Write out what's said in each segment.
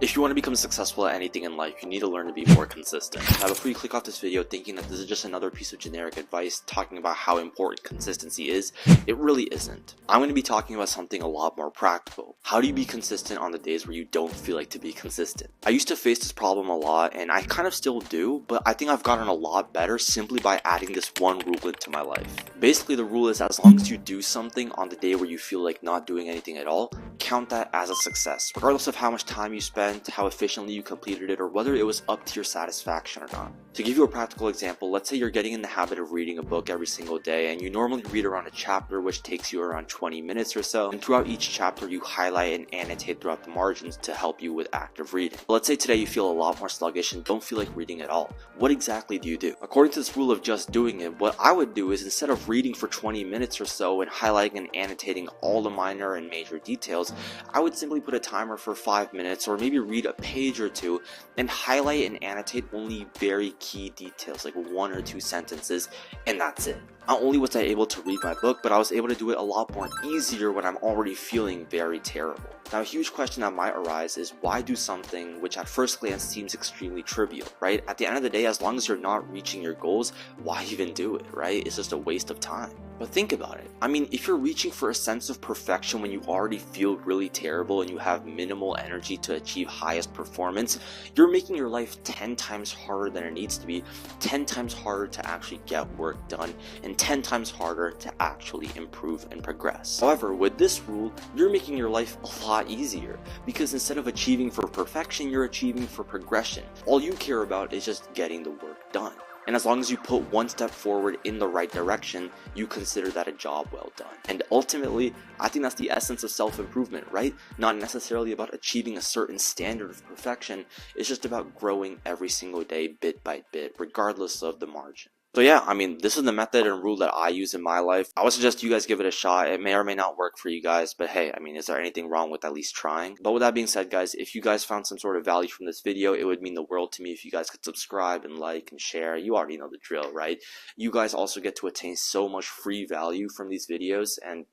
If you want to become successful at anything in life, you need to learn to be more consistent. Now, before you click off this video thinking that this is just another piece of generic advice talking about how important consistency is, it really isn't. I'm going to be talking about something a lot more practical. How do you be consistent on the days where you don't feel like to be consistent? I used to face this problem a lot, and I kind of still do, but I think I've gotten a lot better simply by adding this one rule into my life. Basically, the rule is as long as you do something on the day where you feel like not doing anything at all, count that as a success, regardless of how much time you spent, how efficiently you completed it, or whether it was up to your satisfaction or not. To give you a practical example, let's say you're getting in the habit of reading a book every single day, and you normally read around a chapter which takes you around 20 minutes or so, and throughout each chapter you highlight and annotate throughout the margins to help you with active reading. Let's say today you feel a lot more sluggish and don't feel like reading at all. What exactly do you do? According to this rule of just doing it, what I would do is instead of reading for 20 minutes or so and highlighting and annotating all the minor and major details, I would simply put a timer for 5 minutes or maybe read a page or two and highlight and annotate only very key details like 1 or 2 sentences, and that's it. Not only was I able to read my book, but I was able to do it a lot more easier when I'm already feeling very terrible. Now, a huge question that might arise is why do something which at first glance seems extremely trivial, right? At the end of the day, as long as you're not reaching your goals, why even do it, right? It's just a waste of time. But think about it. I mean, if you're reaching for a sense of perfection when you already feel really terrible and you have minimal energy to achieve highest performance, you're making your life 10 times harder than it needs to be, 10 times harder to actually get work done, and 10 times harder to actually improve and progress. However, with this rule, you're making your life a lot easier because instead of achieving for perfection, you're achieving for progression. All you care about is just getting the work done. And as long as you put one step forward in the right direction, you consider that a job well done. And ultimately, I think that's the essence of self-improvement, right? Not necessarily about achieving a certain standard of perfection. It's just about growing every single day, bit by bit, regardless of the margin. So yeah, I mean, this is the method and rule that I use in my life. I would suggest you guys give it a shot. It may or may not work for you guys, but hey, I mean, is there anything wrong with at least trying? But with that being said, guys, if you guys found some sort of value from this video, it would mean the world to me if you guys could subscribe and like and share. You already know the drill, right? You guys also get to attain so much free value from these videos, and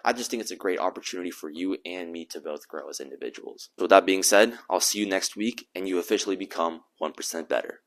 I just think it's a great opportunity for you and me to both grow as individuals. So with that being said, I'll see you next week, and you officially become 1% better.